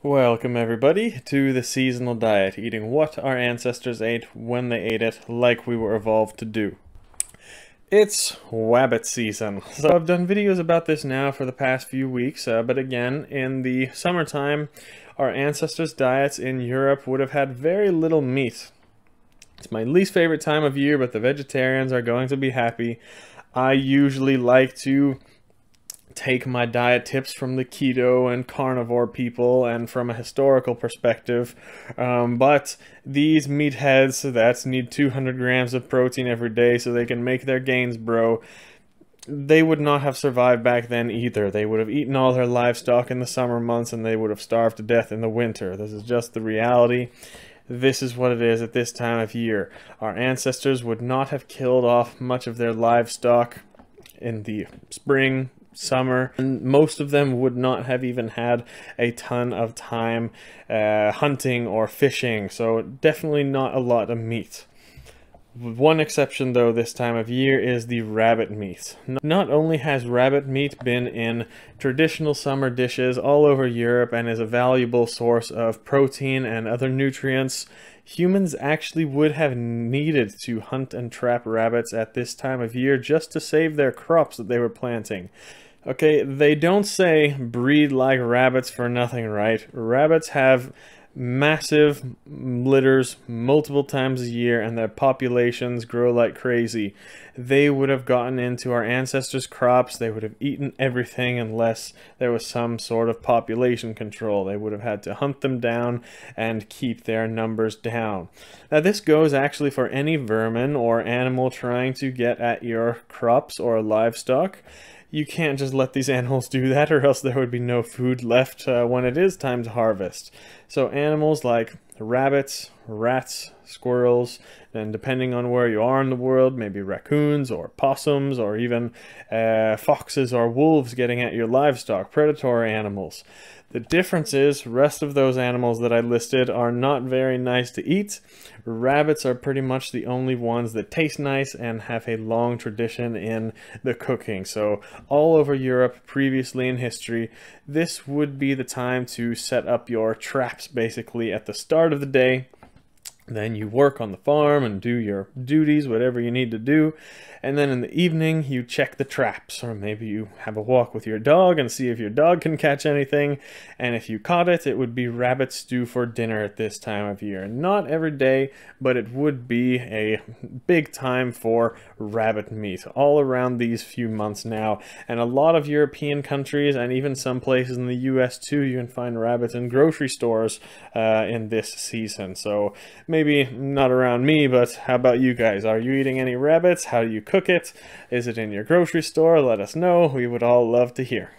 Welcome everybody to the seasonal diet, eating what our ancestors ate when they ate it, like we were evolved to do. It's wabbit season. So I've done videos about this now for the past few weeks, but again, in the summertime, our ancestors' diets in Europe would have had very little meat. It's my least favorite time of year, but the vegetarians are going to be happy. I usually like to take my diet tips from the keto and carnivore people and from a historical perspective, but these meatheads that need 200 grams of protein every day so they can make their gains, bro, they would not have survived back then either. They would have eaten all their livestock in the summer months and they would have starved to death in the winter. This is just the reality. This is what it is at this time of year. Our ancestors would not have killed off much of their livestock in the spring, summer, and most of them would not have even had a ton of time hunting or fishing, so definitely not a lot of meat. One exception though this time of year is the rabbit meat. Not only has rabbit meat been in traditional summer dishes all over Europe and is a valuable source of protein and other nutrients, humans actually would have needed to hunt and trap rabbits at this time of year just to save their crops that they were planting. Okay, they don't say breed like rabbits for nothing, right? Rabbits have massive litters multiple times a year and their populations grow like crazy. They would have gotten into our ancestors' crops, they would have eaten everything unless there was some sort of population control. They would have had to hunt them down and keep their numbers down. Now this goes actually for any vermin or animal trying to get at your crops or livestock. You can't just let these animals do that, or else there would be no food left when it is time to harvest. So animals like rabbits, rats, squirrels, and depending on where you are in the world, maybe raccoons or possums or even foxes or wolves getting at your livestock, predatory animals. The difference is, rest of those animals that I listed are not very nice to eat. Rabbits are pretty much the only ones that taste nice and have a long tradition in the cooking. So all over Europe, previously in history, this would be the time to set up your traps basically at the start of the day. Then you work on the farm and do your duties, whatever you need to do. And then in the evening, you check the traps. Or maybe you have a walk with your dog and see if your dog can catch anything. And if you caught it, it would be rabbit stew for dinner at this time of year. Not every day, but it would be a big time for rabbit meat all around these few months now. And a lot of European countries, and even some places in the US too, you can find rabbits in grocery stores in this season. So maybe not around me, but how about you guys? Are you eating any rabbits? How do you cook it? Is it in your grocery store? Let us know. We would all love to hear.